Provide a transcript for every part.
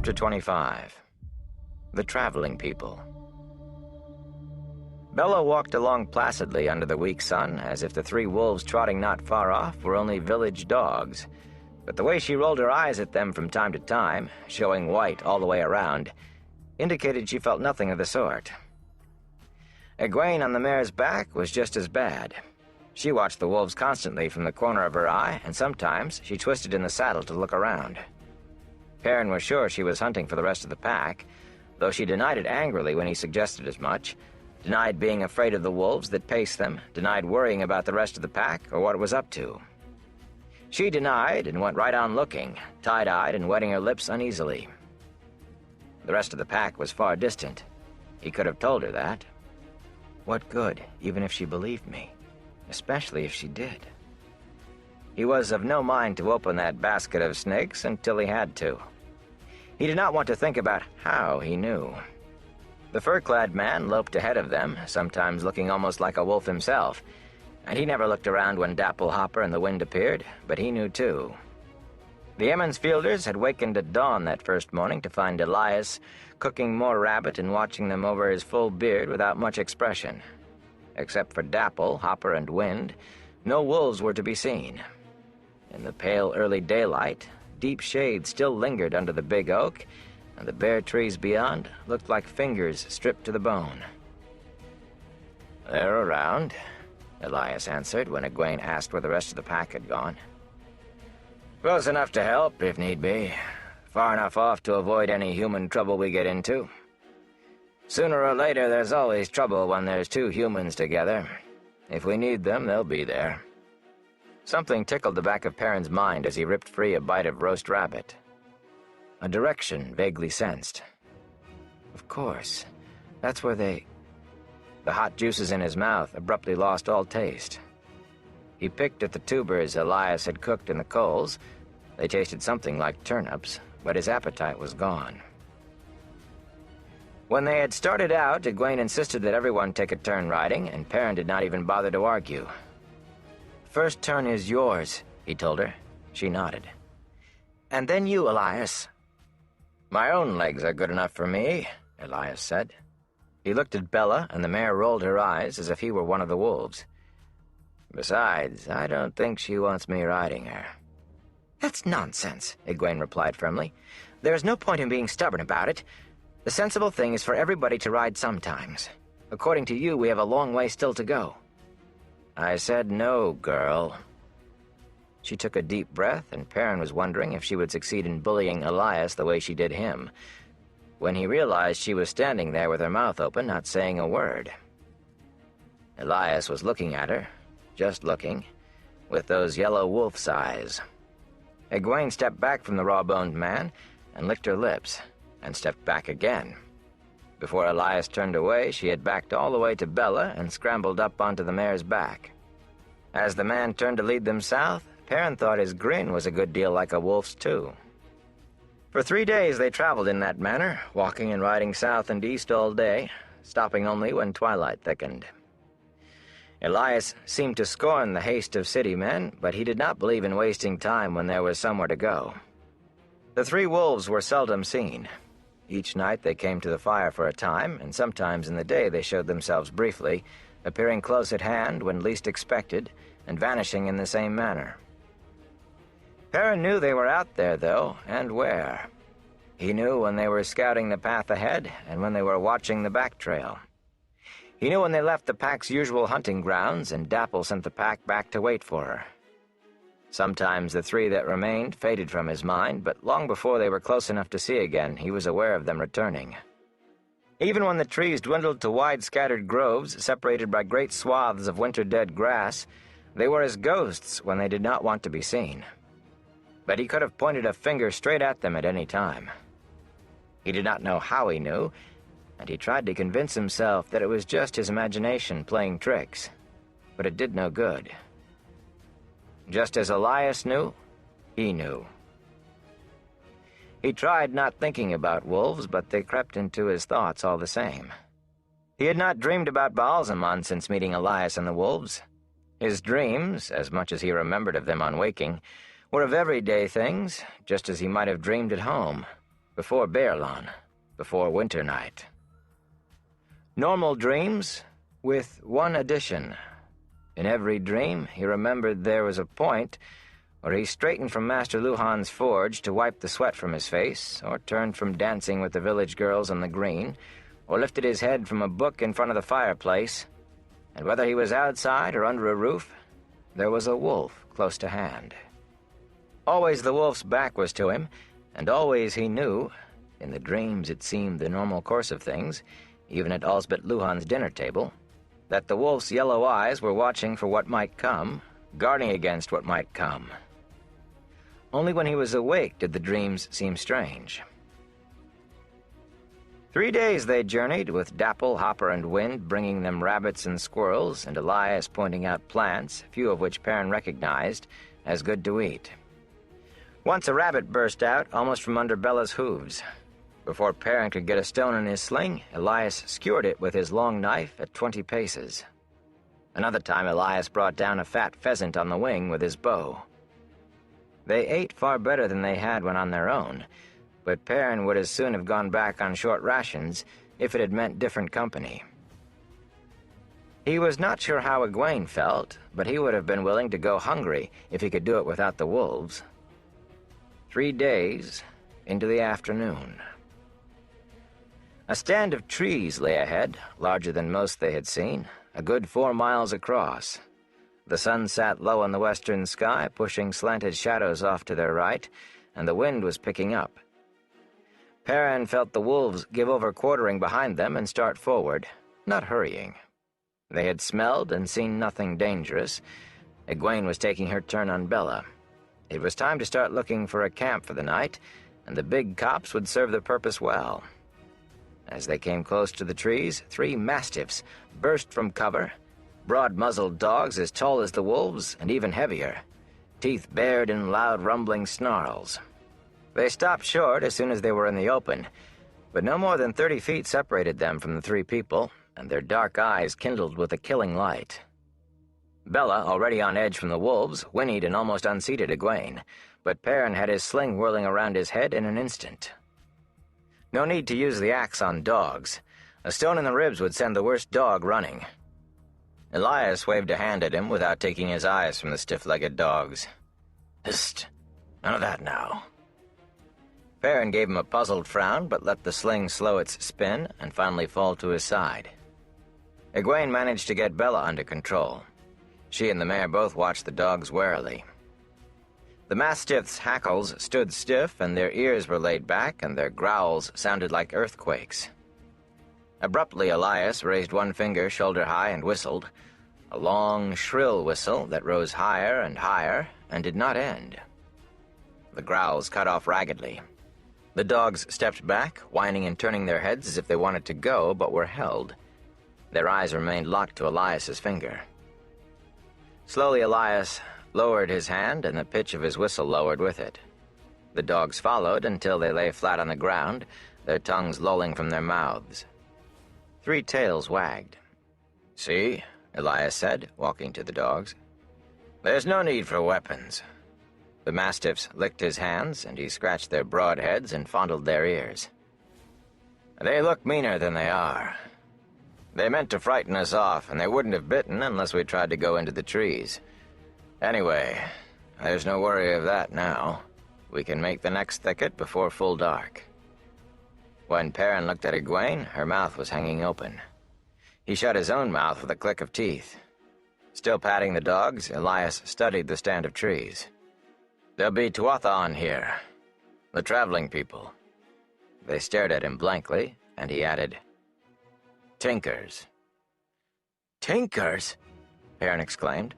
Chapter 25. The Traveling People. Bella walked along placidly under the weak sun, as if the three wolves trotting not far off were only village dogs. But the way she rolled her eyes at them from time to time, showing white all the way around, indicated she felt nothing of the sort. Egwene on the mare's back was just as bad. She watched the wolves constantly from the corner of her eye, and sometimes she twisted in the saddle to look around. Perrin was sure she was hunting for the rest of the pack, though she denied it angrily when he suggested as much, denied being afraid of the wolves that paced them, denied worrying about the rest of the pack or what it was up to. She denied and went right on looking, tied-eyed and wetting her lips uneasily. The rest of the pack was far distant. He could have told her that. What good, even if she believed me? Especially if she did. He was of no mind to open that basket of snakes until he had to. He did not want to think about how he knew. The fur-clad man loped ahead of them, sometimes looking almost like a wolf himself, and he never looked around when Dapplehopper and the wind appeared, but he knew too. The Emmons Fielders had wakened at dawn that first morning to find Elias cooking more rabbit and watching them over his full beard without much expression. Except for Dapple, Hopper, and Wind, no wolves were to be seen. In the pale early daylight, deep shade still lingered under the big oak, and the bare trees beyond looked like fingers stripped to the bone. "They're around," Elias answered when Egwene asked where the rest of the pack had gone. "Close enough to help, if need be. Far enough off to avoid any human trouble we get into. Sooner or later, there's always trouble when there's two humans together. If we need them, they'll be there." Something tickled the back of Perrin's mind as he ripped free a bite of roast rabbit. A direction vaguely sensed. Of course. That's where they... The hot juices in his mouth abruptly lost all taste. He picked at the tubers Elias had cooked in the coals. They tasted something like turnips, but his appetite was gone. When they had started out, Egwene insisted that everyone take a turn riding, and Perrin did not even bother to argue. "First turn is yours," he told her. She nodded. "And then you, Elias." "My own legs are good enough for me," Elias said. He looked at Bella, and the mare rolled her eyes as if he were one of the wolves. "Besides, I don't think she wants me riding her." "That's nonsense," Egwene replied firmly. "There's no point in being stubborn about it. The sensible thing is for everybody to ride sometimes. According to you, we have a long way still to go." "I said no, girl." She took a deep breath, and Perrin was wondering if she would succeed in bullying Elias the way she did him, when he realized she was standing there with her mouth open, not saying a word. Elias was looking at her, just looking, with those yellow wolf's eyes. Egwene stepped back from the raw-boned man and licked her lips, and stepped back again. Before Elias turned away, she had backed all the way to Bella and scrambled up onto the mare's back. As the man turned to lead them south, Perrin thought his grin was a good deal like a wolf's, too. For 3 days they traveled in that manner, walking and riding south and east all day, stopping only when twilight thickened. Elias seemed to scorn the haste of city men, but he did not believe in wasting time when there was somewhere to go. The three wolves were seldom seen. Each night they came to the fire for a time, and sometimes in the day they showed themselves briefly, appearing close at hand when least expected, and vanishing in the same manner. Perrin knew they were out there, though, and where. He knew when they were scouting the path ahead, and when they were watching the back trail. He knew when they left the pack's usual hunting grounds, and Dapple sent the pack back to wait for her. Sometimes the three that remained faded from his mind, but long before they were close enough to see again, he was aware of them returning. Even when the trees dwindled to wide scattered groves separated by great swaths of winter-dead grass, they were as ghosts when they did not want to be seen. But he could have pointed a finger straight at them at any time. He did not know how he knew, and he tried to convince himself that it was just his imagination playing tricks, but it did no good. Just as Elias knew, he knew. He tried not thinking about wolves, but they crept into his thoughts all the same. He had not dreamed about Baalzamon since meeting Elias and the wolves. His dreams, as much as he remembered of them on waking, were of everyday things, just as he might have dreamed at home. before Bearlawn, before winter night. Normal dreams, with one addition. In every dream, he remembered there was a point where he straightened from Master Luhan's forge to wipe the sweat from his face, or turned from dancing with the village girls on the green, or lifted his head from a book in front of the fireplace, and whether he was outside or under a roof, there was a wolf close to hand. Always the wolf's back was to him, and always he knew, in the dreams it seemed the normal course of things, even at Alsbeth Luhan's dinner table, that the wolf's yellow eyes were watching for what might come, guarding against what might come. Only when he was awake did the dreams seem strange. 3 days they journeyed, with Dapple, Hopper, and Wind bringing them rabbits and squirrels, and Elias pointing out plants, few of which Perrin recognized as good to eat. Once a rabbit burst out, almost from under Bella's hooves. Before Perrin could get a stone in his sling, Elias skewered it with his long knife at 20 paces. Another time Elias brought down a fat pheasant on the wing with his bow. They ate far better than they had when on their own, but Perrin would as soon have gone back on short rations if it had meant different company. He was not sure how Egwene felt, but he would have been willing to go hungry if he could do it without the wolves. 3 days into the afternoon. A stand of trees lay ahead, larger than most they had seen, a good 4 miles across. The sun sat low in the western sky, pushing slanted shadows off to their right, and the wind was picking up. Perrin felt the wolves give over quartering behind them and start forward, not hurrying. They had smelled and seen nothing dangerous. Egwene was taking her turn on Bella. It was time to start looking for a camp for the night, and the big copse would serve the purpose well. As they came close to the trees, 3 mastiffs burst from cover, broad-muzzled dogs as tall as the wolves and even heavier, teeth bared in loud rumbling snarls. They stopped short as soon as they were in the open, but no more than 30 feet separated them from the 3 people, and their dark eyes kindled with a killing light. Bella, already on edge from the wolves, whinnied and almost unseated Egwene, but Perrin had his sling whirling around his head in an instant. No need to use the axe on dogs. A stone in the ribs would send the worst dog running. Elias waved a hand at him without taking his eyes from the stiff-legged dogs. Hist! None of that now. Perrin gave him a puzzled frown, but let the sling slow its spin and finally fall to his side. Egwene managed to get Bella under control. She and the mare both watched the dogs warily. The mastiff's hackles stood stiff, and their ears were laid back, and their growls sounded like earthquakes. Abruptly, Elias raised one finger shoulder-high and whistled, a long, shrill whistle that rose higher and did not end. The growls cut off raggedly. The dogs stepped back, whining and turning their heads as if they wanted to go, but were held. Their eyes remained locked to Elias's finger. Slowly, Elias lowered his hand, and the pitch of his whistle lowered with it. The dogs followed until they lay flat on the ground, their tongues lolling from their mouths. 3 tails wagged. "See," Elias said, walking to the dogs. "There's no need for weapons." The mastiffs licked his hands, and he scratched their broad heads and fondled their ears. "They look meaner than they are. They meant to frighten us off, and they wouldn't have bitten unless we tried to go into the trees. Anyway, there's no worry of that now. We can make the next thicket before full dark." When Perrin looked at Egwene, her mouth was hanging open. He shut his own mouth with a click of teeth. Still patting the dogs, Elias studied the stand of trees. "There'll be Cauthon here. The traveling people." They stared at him blankly, and he added, "Tinkers." "Tinkers?" Perrin exclaimed.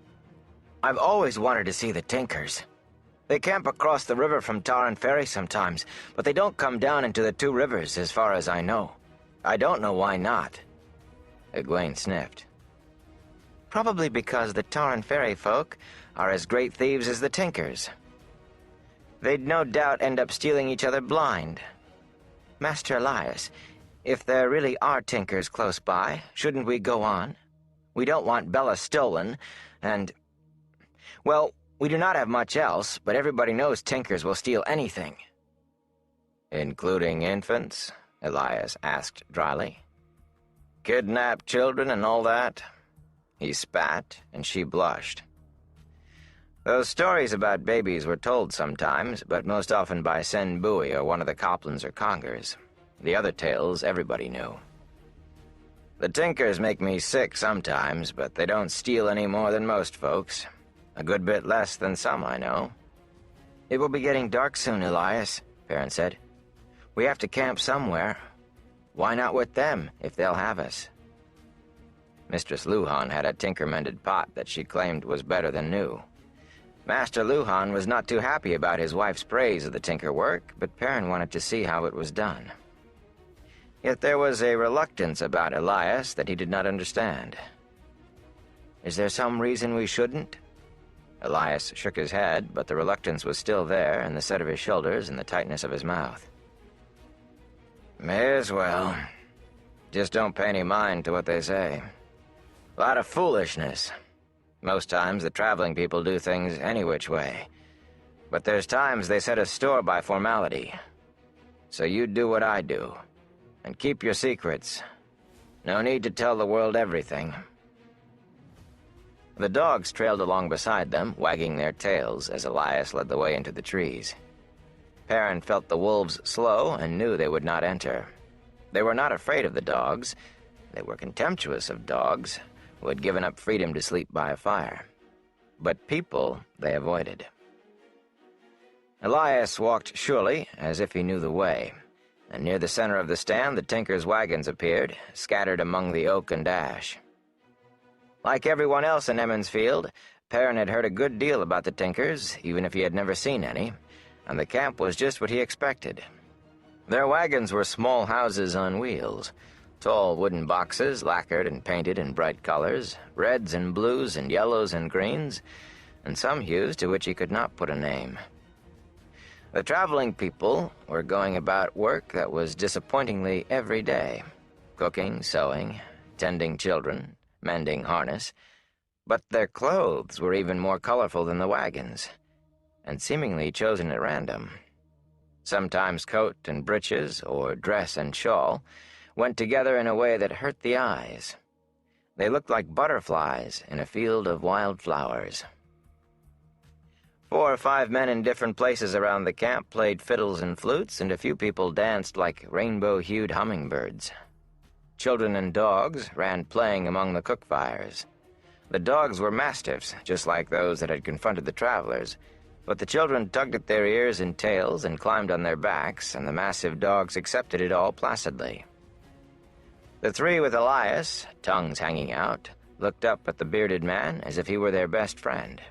"I've always wanted to see the Tinkers. They camp across the river from Tarn Ferry sometimes, but they don't come down into the 2 rivers as far as I know. I don't know why not." Egwene sniffed. "Probably because the Tarn Ferry folk are as great thieves as the Tinkers. They'd no doubt end up stealing each other blind. Master Elias, if there really are Tinkers close by, shouldn't we go on? We don't want Bella stolen, and... well, we do not have much else, but everybody knows Tinkers will steal anything." Including infants? Elias asked dryly. Kidnapped children and all that? He spat, and she blushed. Those stories about babies were told sometimes, but most often by Sen Bui or one of the Coplans or Congers. The other tales everybody knew. The Tinkers make me sick sometimes, but they don't steal any more than most folks. A good bit less than some I know. It will be getting dark soon, Elias, Perrin said. We have to camp somewhere. Why not with them, if they'll have us? Mistress Luhan had a tinker-mended pot that she claimed was better than new. Master Luhan was not too happy about his wife's praise of the tinker work, but Perrin wanted to see how it was done. Yet there was a reluctance about Elias that he did not understand. Is there some reason we shouldn't? Elias shook his head, but the reluctance was still there in the set of his shoulders and the tightness of his mouth. May as well. Just don't pay any mind to what they say. A lot of foolishness. Most times the traveling people do things any which way. But there's times they set a store by formality. So you do what I do. And keep your secrets. No need to tell the world everything. The dogs trailed along beside them, wagging their tails as Elias led the way into the trees. Perrin felt the wolves slow and knew they would not enter. They were not afraid of the dogs. They were contemptuous of dogs, who had given up freedom to sleep by a fire. But people they avoided. Elias walked surely, as if he knew the way, and near the center of the stand the Tinker's wagons appeared, scattered among the oak and ash. Like everyone else in Emmonsfield, Perrin had heard a good deal about the Tinkers, even if he had never seen any, and the camp was just what he expected. Their wagons were small houses on wheels, tall wooden boxes lacquered and painted in bright colors, reds and blues and yellows and greens, and some hues to which he could not put a name. The traveling people were going about work that was disappointingly every day, cooking, sewing, tending children, mending harness, but their clothes were even more colorful than the wagons, and seemingly chosen at random. Sometimes coat and breeches, or dress and shawl, went together in a way that hurt the eyes. They looked like butterflies in a field of wild flowers. 4 or 5 men in different places around the camp played fiddles and flutes, and a few people danced like rainbow-hued hummingbirds. Children and dogs ran playing among the cook fires. The dogs were mastiffs, just like those that had confronted the travelers, but the children tugged at their ears and tails and climbed on their backs, and the massive dogs accepted it all placidly. The three with Elias, tongues hanging out, looked up at the bearded man as if he were their best friend.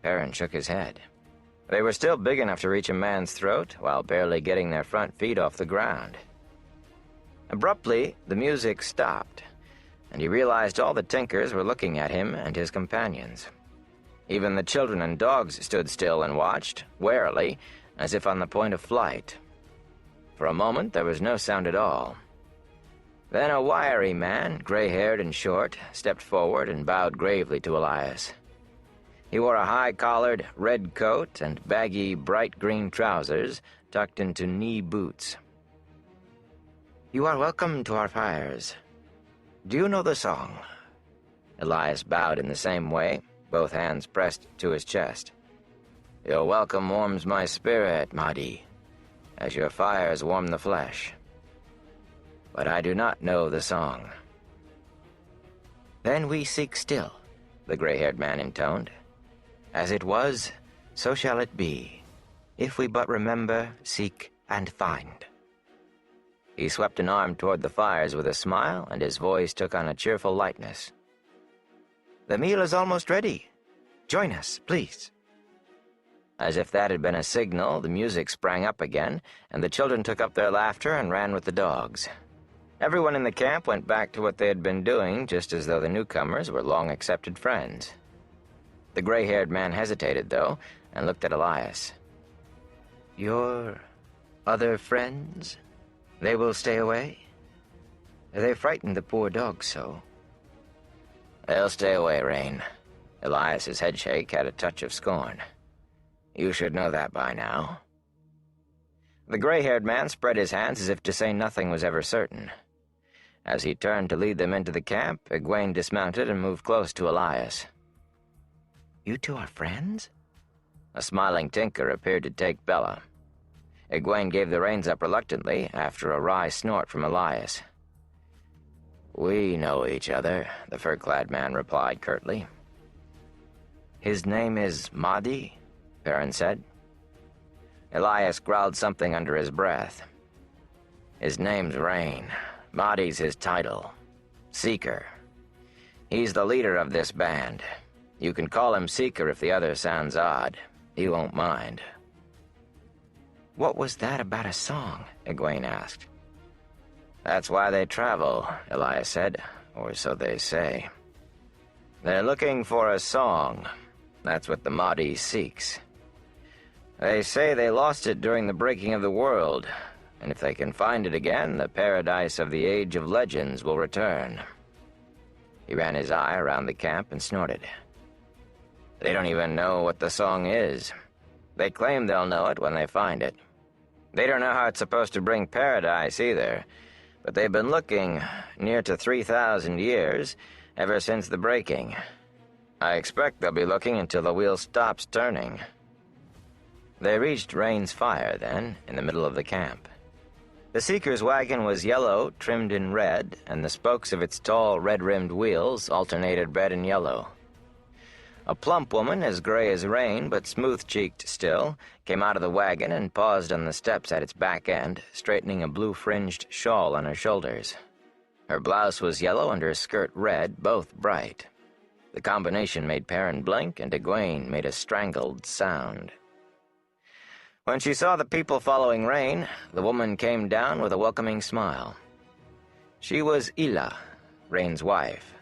Perrin shook his head. They were still big enough to reach a man's throat while barely getting their front feet off the ground. Abruptly, the music stopped, and he realized all the Tinkers were looking at him and his companions. Even the children and dogs stood still and watched, warily, as if on the point of flight. For a moment, there was no sound at all. Then a wiry man, gray-haired and short, stepped forward and bowed gravely to Elias. He wore a high-collared, red coat and baggy, bright green trousers tucked into knee boots. "You are welcome to our fires. Do you know the song?" Elias bowed in the same way, both hands pressed to his chest. "Your welcome warms my spirit, Mahdi, as your fires warm the flesh. But I do not know the song." "Then we seek still," the gray-haired man intoned. "As it was, so shall it be, if we but remember, seek, and find." He swept an arm toward the fires with a smile, and his voice took on a cheerful lightness. "The meal is almost ready. Join us, please." As if that had been a signal, the music sprang up again, and the children took up their laughter and ran with the dogs. Everyone in the camp went back to what they had been doing, just as though the newcomers were long-accepted friends. The gray-haired man hesitated, though, and looked at Elias. "Your other friends? They will stay away? They frightened the poor dogs so." "They'll stay away, Rain." Elias's headshake had a touch of scorn. "You should know that by now." The gray-haired man spread his hands as if to say nothing was ever certain. As he turned to lead them into the camp, Egwene dismounted and moved close to Elias. "You two are friends?" A smiling tinker appeared to take Bella. Egwene gave the reins up reluctantly after a wry snort from Elias. "We know each other," the fur-clad man replied curtly. "His name is Mahdi," Perrin said. Elias growled something under his breath. "His name's Rain. Mahdi's his title. Seeker. He's the leader of this band. You can call him Seeker if the other sounds odd. He won't mind." "What was that about a song?" Egwene asked. "That's why they travel," Elias said, "or so they say. They're looking for a song. That's what the Mahdi seeks. They say they lost it during the breaking of the world, and if they can find it again, the paradise of the Age of Legends will return." He ran his eye around the camp and snorted. "They don't even know what the song is. They claim they'll know it when they find it. They don't know how it's supposed to bring paradise either, but they've been looking near to 3,000 years, ever since the breaking. I expect they'll be looking until the wheel stops turning." They reached Rain's fire, then, in the middle of the camp. The Seeker's wagon was yellow, trimmed in red, and the spokes of its tall, red-rimmed wheels alternated red and yellow. A plump woman, as gray as Rain, but smooth-cheeked still, came out of the wagon and paused on the steps at its back end, straightening a blue-fringed shawl on her shoulders. Her blouse was yellow and her skirt red, both bright. The combination made Perrin blink, and Egwene made a strangled sound. When she saw the people following Rain, the woman came down with a welcoming smile. She was Ila, Rain's wife,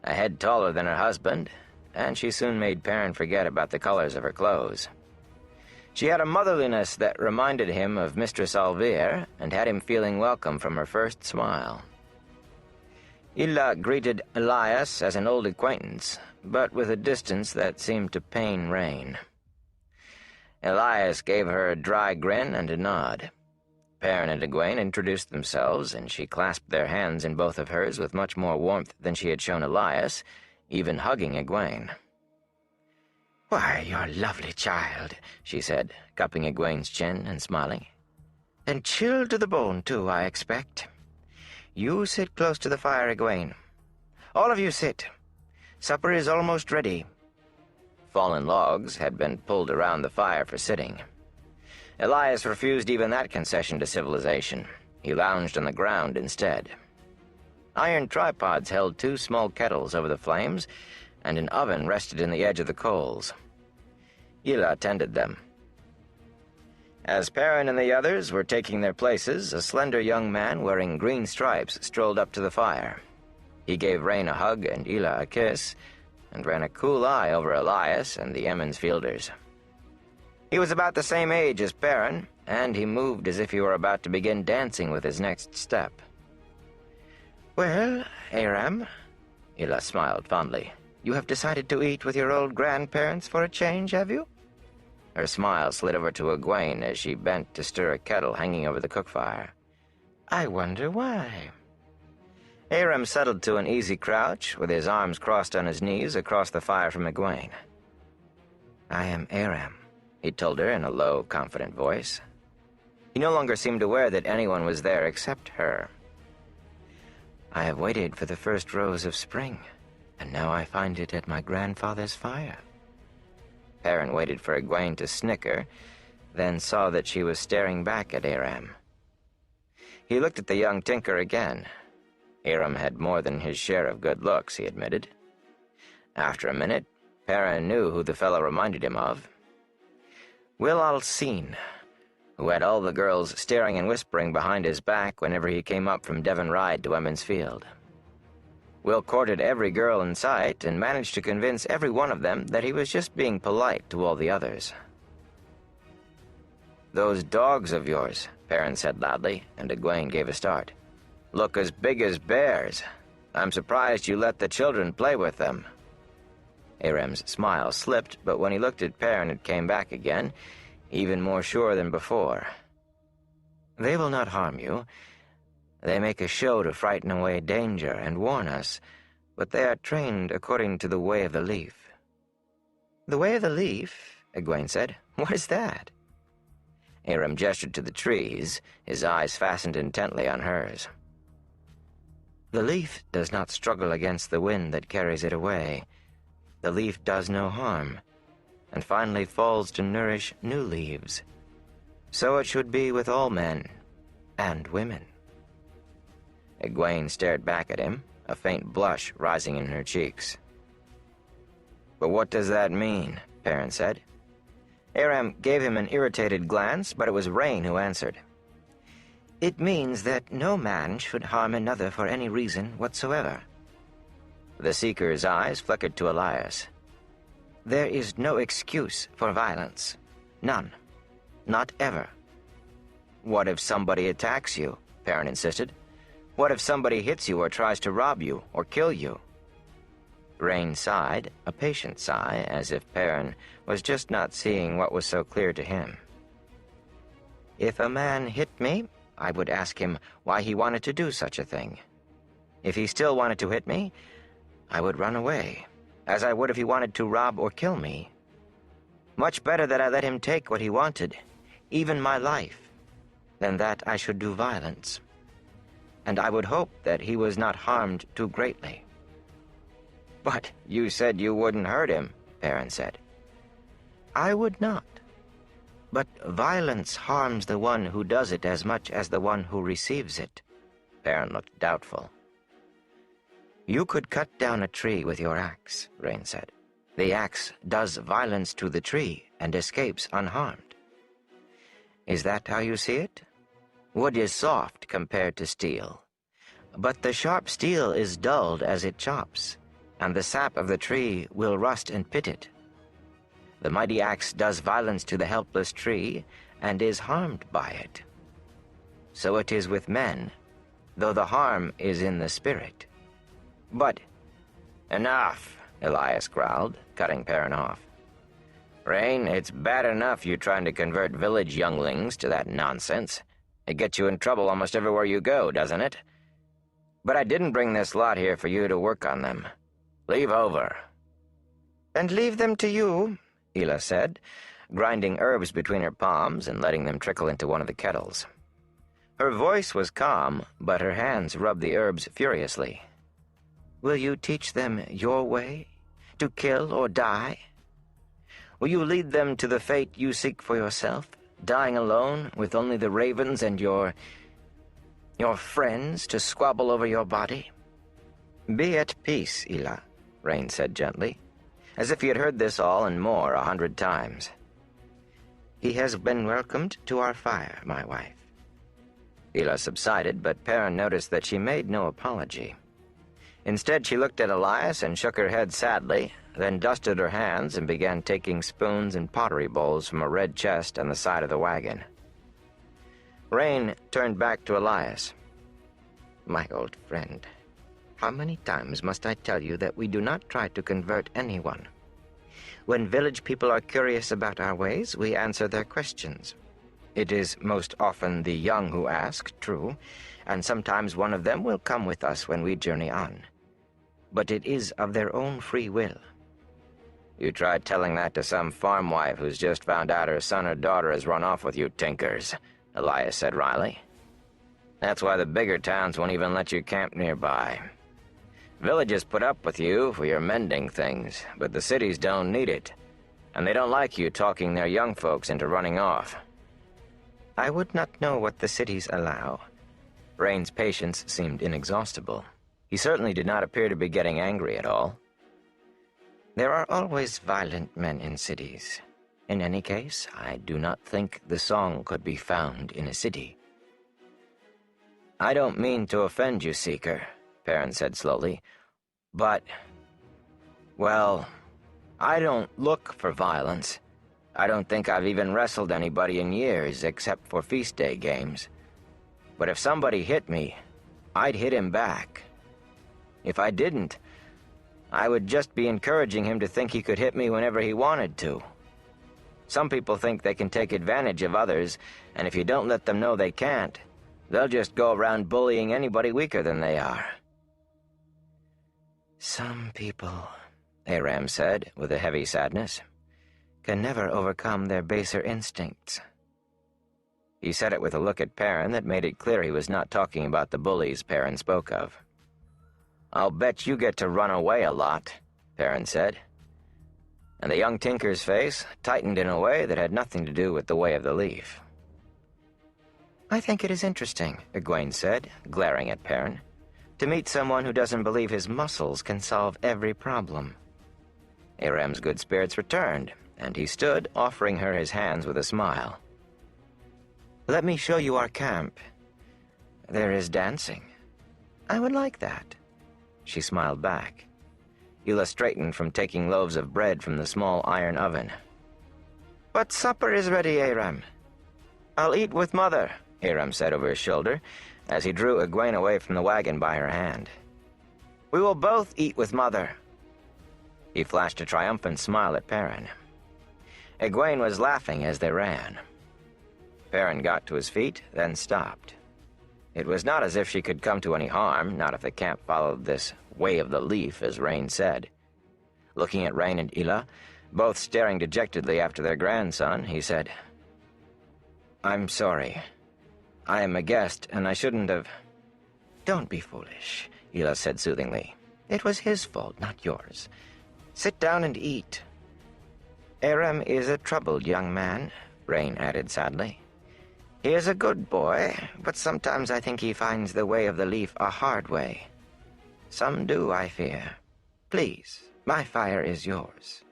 a head taller than her husband, and she soon made Perrin forget about the colors of her clothes. She had a motherliness that reminded him of Mistress Alvear and had him feeling welcome from her first smile. Ila greeted Elias as an old acquaintance, but with a distance that seemed to pain Rain. Elias gave her a dry grin and a nod. Perrin and Egwene introduced themselves, and she clasped their hands in both of hers with much more warmth than she had shown Elias, even hugging Egwene. "Why, you're a lovely child," she said, cupping Egwene's chin and smiling. "And chilled to the bone, too, I expect. You sit close to the fire, Egwene. All of you sit. Supper is almost ready." Fallen logs had been pulled around the fire for sitting. Elias refused even that concession to civilization. He lounged on the ground instead. Iron tripods held 2 small kettles over the flames, and an oven rested in the edge of the coals. Ila tended them. As Perrin and the others were taking their places, a slender young man wearing green stripes strolled up to the fire. He gave Rain a hug and Ila a kiss, and ran a cool eye over Elias and the Emmons Fielders. He was about the same age as Perrin, and he moved as if he were about to begin dancing with his next step. "Well, Aram," Ila smiled fondly, "you have decided to eat with your old grandparents for a change, have you?" Her smile slid over to Egwene as she bent to stir a kettle hanging over the cook fire. "I wonder why." Aram settled to an easy crouch, with his arms crossed on his knees across the fire from Egwene. "I am Aram," he told her in a low, confident voice. He no longer seemed aware that anyone was there except her. "I have waited for the first rose of spring, and now I find it at my grandfather's fire." Perrin waited for Egwene to snicker, then saw that she was staring back at Aram. He looked at the young tinker again. Aram had more than his share of good looks, he admitted. After a minute, Perrin knew who the fellow reminded him of. Will Alcine, who had all the girls staring and whispering behind his back whenever he came up from Devon Ride to Emmons Field. Will courted every girl in sight and managed to convince every one of them that he was just being polite to all the others. "Those dogs of yours," Perrin said loudly, and Egwene gave a start, "look as big as bears. I'm surprised you let the children play with them." Aram's smile slipped, but when he looked at Perrin it came back again, even more sure than before. They will not harm you. They make a show to frighten away danger and warn us, but they are trained according to the way of the leaf." "The way of the leaf?" Egwene said. "What is that?" Aram gestured to the trees, his eyes fastened intently on hers. "The leaf does not struggle against the wind that carries it away. The leaf does no harm, and finally falls to nourish new leaves. So it should be with all men and women." Egwene stared back at him, a faint blush rising in her cheeks. "But what does that mean?" Perrin said. Aram gave him an irritated glance, but it was Rain who answered. "It means that no man should harm another for any reason whatsoever." The Seeker's eyes flickered to Elias. "There is no excuse for violence. None. Not ever." "What if somebody attacks you?" Perrin insisted. "What if somebody hits you or tries to rob you or kill you?" Rain sighed, a patient sigh, as if Perrin was just not seeing what was so clear to him. "If a man hit me, I would ask him why he wanted to do such a thing. If he still wanted to hit me, I would run away, as I would if he wanted to rob or kill me. Much better that I let him take what he wanted, even my life, than that I should do violence. And I would hope that he was not harmed too greatly." "But you said you wouldn't hurt him," Perrin said. "I would not. But violence harms the one who does it as much as the one who receives it." Perrin looked doubtful. "You could cut down a tree with your axe," Rain said. "The axe does violence to the tree and escapes unharmed. Is that how you see it? Wood is soft compared to steel, but the sharp steel is dulled as it chops, and the sap of the tree will rust and pit it. The mighty axe does violence to the helpless tree and is harmed by it. So it is with men, though the harm is in the spirit." "But—" "Enough," Elias growled, cutting Perrin off. "Rain, it's bad enough you trying to convert village younglings to that nonsense. It gets you in trouble almost everywhere you go, doesn't it? But I didn't bring this lot here for you to work on them. Leave over." "And leave them to you," Ela said, grinding herbs between her palms and letting them trickle into one of the kettles. Her voice was calm, but her hands rubbed the herbs furiously. "Will you teach them your way, to kill or die? Will you lead them to the fate you seek for yourself, dying alone with only the ravens and your friends to squabble over your body?" "Be at peace, Ela," Rain said gently, as if he had heard this all and more 100 times. "He has been welcomed to our fire, my wife." Ela subsided, but Perrin noticed that she made no apology. Instead, she looked at Elias and shook her head sadly, then dusted her hands and began taking spoons and pottery bowls from a red chest on the side of the wagon. Rain turned back to Elias. "My old friend, how many times must I tell you that we do not try to convert anyone? When village people are curious about our ways, we answer their questions. It is most often the young who ask, true, and sometimes one of them will come with us when we journey on. But it is of their own free will." "You tried telling that to some farm wife who's just found out her son or daughter has run off with you tinkers," Elias said wryly. "That's why the bigger towns won't even let you camp nearby. Villages put up with you for your mending things, but the cities don't need it, and they don't like you talking their young folks into running off." "I would not know what the cities allow." Rain's patience seemed inexhaustible. He certainly did not appear to be getting angry at all. "There are always violent men in cities. In any case, I do not think the song could be found in a city." "I don't mean to offend you, Seeker," Perrin said slowly, "but, well, I don't look for violence. I don't think I've even wrestled anybody in years except for feast day games. But if somebody hit me, I'd hit him back. If I didn't, I would just be encouraging him to think he could hit me whenever he wanted to. Some people think they can take advantage of others, and if you don't let them know they can't, they'll just go around bullying anybody weaker than they are. Some people, Aram said, with a heavy sadness, can never overcome their baser instincts. He said it with a look at Perrin that made it clear he was not talking about the bullies Perrin spoke of. "I'll bet you get to run away a lot," Perrin said. And the young tinker's face tightened in a way that had nothing to do with the way of the leaf. "I think it is interesting," Egwene said, glaring at Perrin, "to meet someone who doesn't believe his muscles can solve every problem." Aram's good spirits returned, and he stood, offering her his hands with a smile. "Let me show you our camp. There is dancing. I would like that." She smiled back. Hila straightened from taking loaves of bread from the small iron oven. "But supper is ready, Aram." "I'll eat with Mother," Aram said over his shoulder, as he drew Egwene away from the wagon by her hand. "We will both eat with Mother." He flashed a triumphant smile at Perrin. Egwene was laughing as they ran. Perrin got to his feet, then stopped. It was not as if she could come to any harm, not if the camp followed this way of the leaf, as Rain said. Looking at Rain and Hila, both staring dejectedly after their grandson, he said, "I'm sorry. I am a guest, and I shouldn't have—" "Don't be foolish," Hila said soothingly. "It was his fault, not yours. Sit down and eat." "Aram is a troubled young man," Rain added sadly. "He is a good boy, but sometimes I think he finds the way of the leaf a hard way. Some do, I fear. Please, my fire is yours.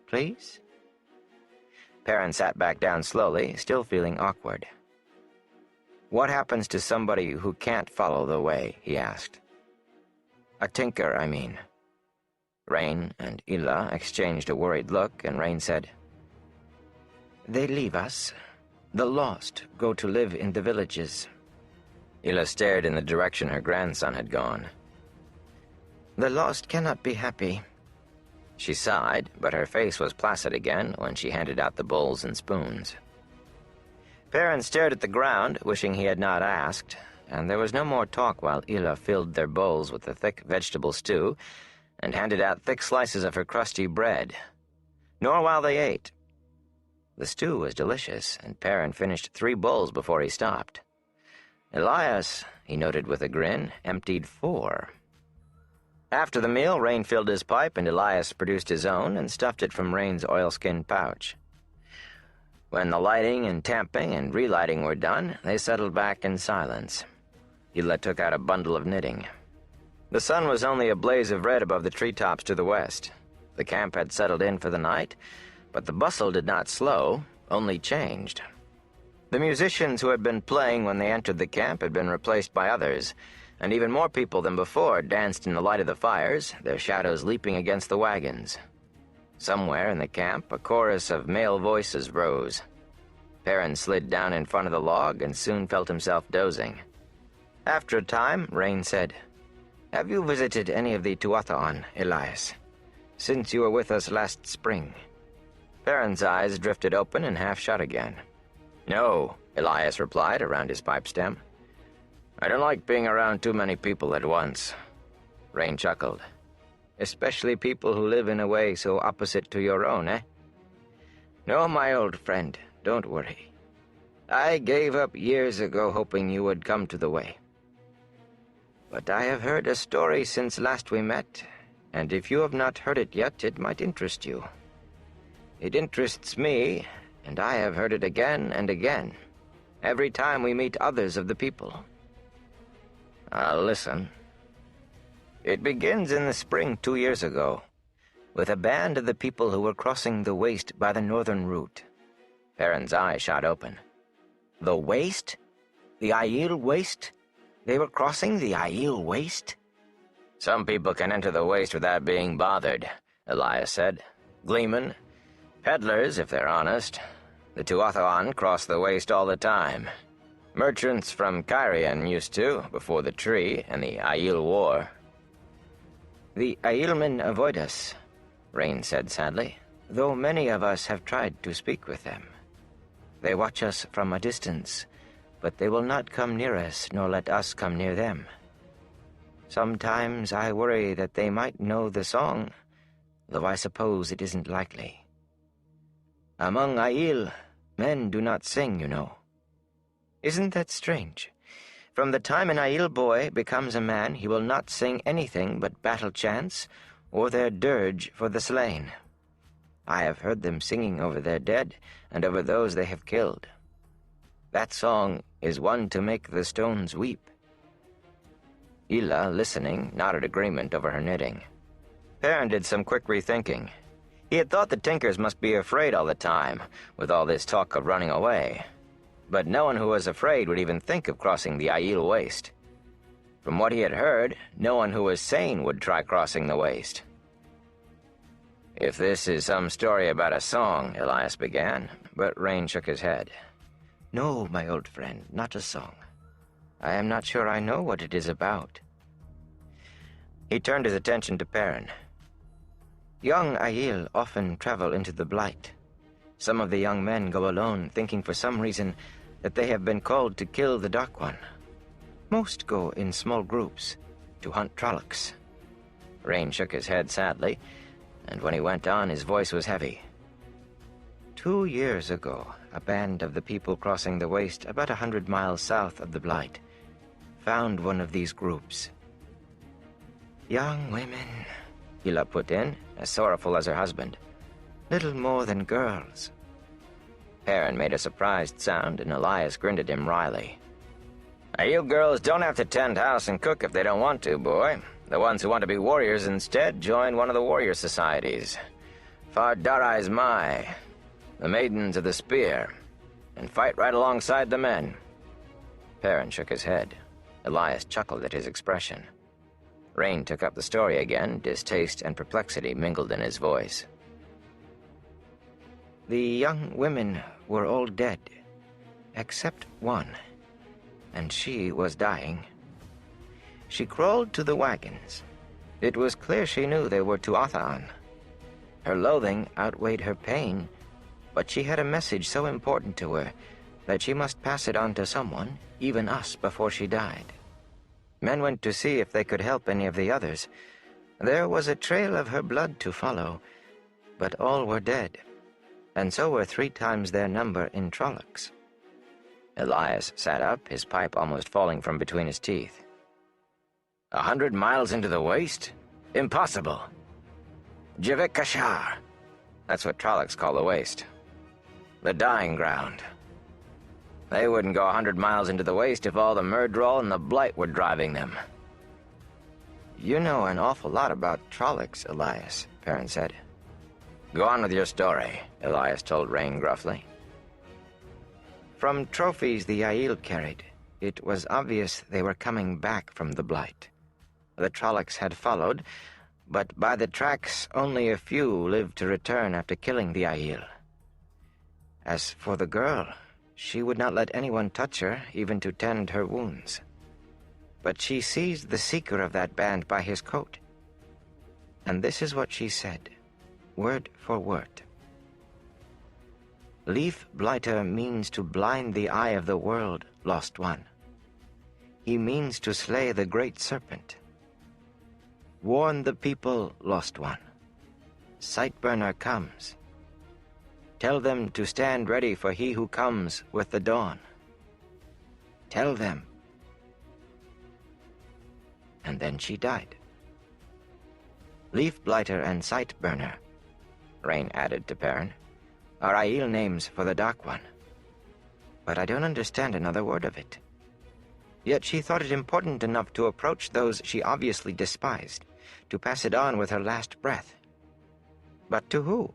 Please?" Perrin sat back down slowly, still feeling awkward. "What happens to somebody who can't follow the way?" he asked. "A tinker, I mean." Rain and Hila exchanged a worried look, and Rain said, "They leave us. The lost go to live in the villages." Hila stared in the direction her grandson had gone. "The lost cannot be happy." She sighed, but her face was placid again when she handed out the bowls and spoons. Perrin stared at the ground, wishing he had not asked, and there was no more talk while Hila filled their bowls with the thick vegetable stew and handed out thick slices of her crusty bread, nor while they ate. The stew was delicious, and Perrin finished 3 bowls before he stopped. Elias, he noted with a grin, emptied 4. After the meal, Rain filled his pipe, and Elias produced his own and stuffed it from Rain's oilskin pouch. When the lighting and tamping and relighting were done, they settled back in silence. Hila took out a bundle of knitting. The sun was only a blaze of red above the treetops to the west. The camp had settled in for the night, but the bustle did not slow, only changed. The musicians who had been playing when they entered the camp had been replaced by others, and even more people than before danced in the light of the fires, their shadows leaping against the wagons. Somewhere in the camp, a chorus of male voices rose. Perrin slid down in front of the log and soon felt himself dozing. After a time, Rain said, "Have you visited any of the Cauthon, Elias, since you were with us last spring?" Perrin's eyes drifted open and half shut again. "No," Elias replied around his pipe stem. "I don't like being around too many people at once." Rain chuckled. "Especially people who live in a way so opposite to your own, eh?" "No, my old friend, don't worry. I gave up years ago hoping you would come to the way. But I have heard a story since last we met, and if you have not heard it yet, it might interest you. It interests me, and I have heard it again and again, every time we meet others of the people." "I'll listen." "It begins in the spring 2 years ago, with a band of the people who were crossing the waste by the northern route." Perrin's eyes shot open. "The waste? The Aiel waste? They were crossing the Aiel waste?" "Some people can enter the waste without being bothered," Elias said. "Gleemen, peddlers, if they're honest. The Cauthon cross the waste all the time. Merchants from Cairhien used to, before the tree and the Aiel War." "The Aielmen avoid us," Rain said sadly. though many of us have tried to speak with them. They watch us from a distance, but they will not come near us nor let us come near them. Sometimes I worry that they might know the song, though I suppose it isn't likely. Among Aiel, men do not sing, you know. Isn't that strange? From the time an Aiel boy becomes a man, he will not sing anything but battle chants or their dirge for the slain. I have heard them singing over their dead and over those they have killed. That song is one to make the stones weep. Ila, listening, nodded agreement over her knitting. Perrin did some quick rethinking. He had thought the Tinkers must be afraid all the time, with all this talk of running away. But no one who was afraid would even think of crossing the Aiel Waste. From what he had heard, no one who was sane would try crossing the waste. If this is some story about a song, Elias began, but Rain shook his head. No, my old friend, not a song. I am not sure I know what it is about. He turned his attention to Perrin. Young Aiel often travel into the Blight. Some of the young men go alone, thinking for some reason that they have been called to kill the Dark One. Most go in small groups, to hunt Trollocs. Rain shook his head sadly, and when he went on, his voice was heavy. 2 years ago, a band of the people crossing the waste about 100 miles south of the Blight found one of these groups. Young women, Hila put in, as sorrowful as her husband. Little more than girls. Perrin made a surprised sound, and Elias grinned at him wryly. You girls don't have to tend house and cook if they don't want to, boy. The ones who want to be warriors instead join one of the warrior societies. Fardarai's Mai, the Maidens of the Spear, and fight right alongside the men. Perrin shook his head. Elias chuckled at his expression. Rain took up the story again, distaste and perplexity mingled in his voice. The young women were all dead, except one, and she was dying. She crawled to the wagons. It was clear she knew they were to Cauthon. Her loathing outweighed her pain, but she had a message so important to her that she must pass it on to someone, even us, before she died. Men went to see if they could help any of the others. There was a trail of her blood to follow, but all were dead, and so were 3 times their number in Trollocs. Elias sat up, his pipe almost falling from between his teeth. 100 miles into the waste? Impossible. Javik Kashar. That's what Trollocs call the waste. The dying ground. They wouldn't go 100 miles into the waste if all the Myrddraal and the Blight were driving them. You know an awful lot about Trollocs, Elias, Perrin said. Go on with your story, Elias told Rain gruffly. From trophies the Aiel carried, it was obvious they were coming back from the Blight. The Trollocs had followed, but by the tracks only a few lived to return after killing the Aiel. As for the girl, she would not let anyone touch her, even to tend her wounds. But she seized the seeker of that band by his coat. And this is what she said, word for word. Leaf Blighter means to blind the eye of the world, Lost One. He means to slay the great serpent. Warn the people, Lost One. Sightburner comes. Tell them to stand ready for he who comes with the dawn. Tell them. And then she died. Leaf Blighter and Sightburner, Rain added to Perrin, are Aiel names for the Dark One. But I don't understand another word of it. Yet she thought it important enough to approach those she obviously despised, to pass it on with her last breath. But to who?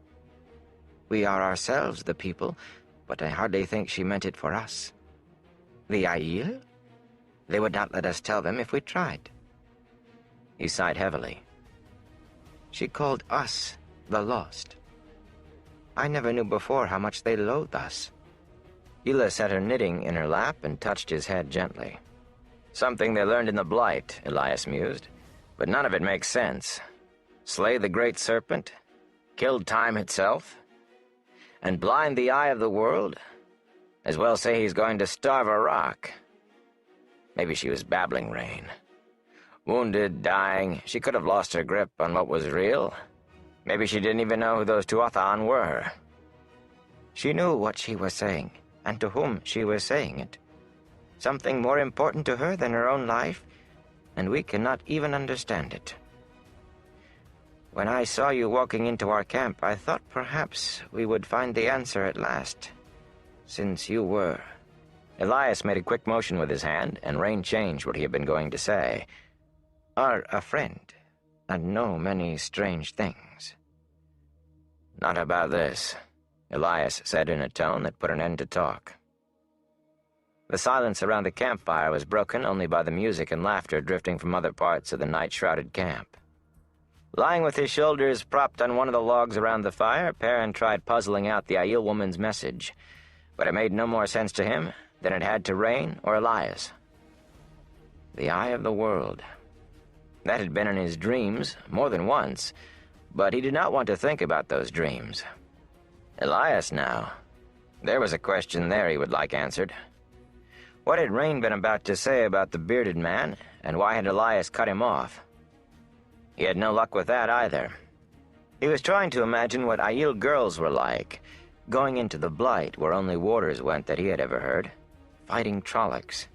We are ourselves the people, but I hardly think she meant it for us. The Aiel? They would not let us tell them if we tried. He sighed heavily. She called us the Lost. I never knew before how much they loathe us. Hila set her knitting in her lap and touched his head gently. Something they learned in the Blight, Elias mused, but none of it makes sense. Slay the great serpent? Killed time itself? And blind the eye of the world? As well say he's going to starve a rock. Maybe she was babbling, Rain. Wounded, dying, she could have lost her grip on what was real. Maybe she didn't even know who those Cauthon were. She knew what she was saying, and to whom she was saying it. Something more important to her than her own life, and we cannot even understand it. When I saw you walking into our camp, I thought perhaps we would find the answer at last, since you were. Elias made a quick motion with his hand, and Rain changed what he had been going to say. Are a friend, and know many strange things. Not about this, Elias said in a tone that put an end to talk. The silence around the campfire was broken only by the music and laughter drifting from other parts of the night-shrouded camp. Lying with his shoulders propped on one of the logs around the fire, Perrin tried puzzling out the Aiel woman's message, but it made no more sense to him than it had to Rain or Elias. The eye of the world. That had been in his dreams more than once, but he did not want to think about those dreams. Elias now. There was a question there he would like answered. What had Rain been about to say about the bearded man, and why had Elias cut him off? He had no luck with that either. He was trying to imagine what Aiel girls were like, going into the Blight where only warders went that he had ever heard, fighting Trollocs.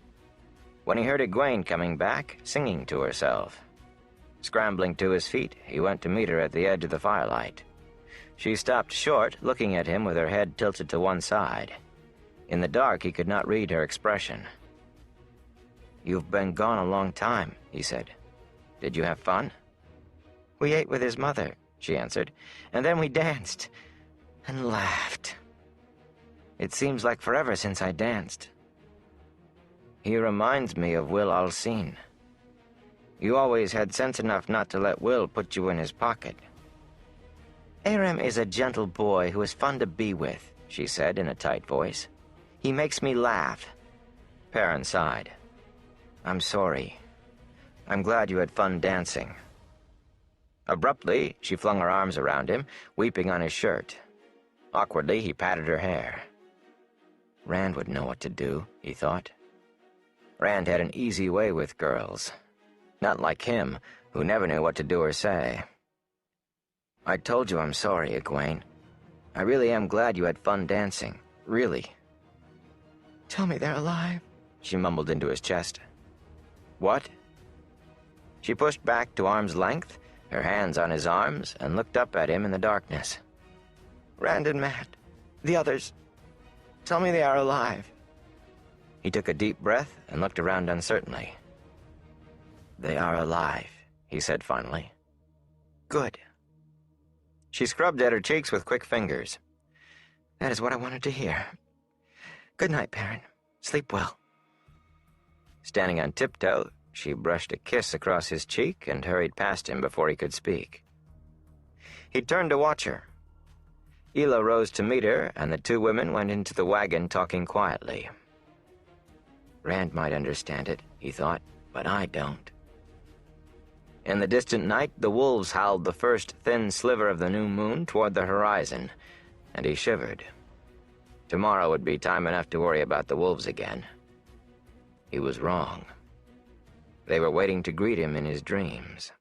When he heard Egwene coming back, singing to herself. Scrambling to his feet, he went to meet her at the edge of the firelight. She stopped short, looking at him with her head tilted to one side. In the dark, he could not read her expression. "You've been gone a long time," he said. "Did you have fun?" "We ate with his mother," she answered, "and then we danced and laughed. It seems like forever since I danced." "He reminds me of Will Alcine. You always had sense enough not to let Will put you in his pocket." "Aram is a gentle boy who is fun to be with," she said in a tight voice. "He makes me laugh." Perrin sighed. "I'm sorry. I'm glad you had fun dancing." Abruptly, she flung her arms around him, weeping on his shirt. Awkwardly, he patted her hair. Rand would know what to do, he thought. Rand had an easy way with girls. Not like him, who never knew what to do or say. "I told you I'm sorry, Egwene. I really am glad you had fun dancing. Really." "Tell me they're alive," she mumbled into his chest. "What?" She pushed back to arm's length, her hands on his arms, and looked up at him in the darkness. "Rand and Matt, the others, tell me they are alive." He took a deep breath and looked around uncertainly. "They are alive," he said finally. "Good." She scrubbed at her cheeks with quick fingers. "That is what I wanted to hear. Good night, Perrin. Sleep well." Standing on tiptoe, she brushed a kiss across his cheek and hurried past him before he could speak. He turned to watch her. Ela rose to meet her, and the two women went into the wagon talking quietly. Rand might understand it, he thought, but I don't. In the distant night, the wolves howled the first thin sliver of the new moon toward the horizon, and he shivered. Tomorrow would be time enough to worry about the wolves again. He was wrong. They were waiting to greet him in his dreams.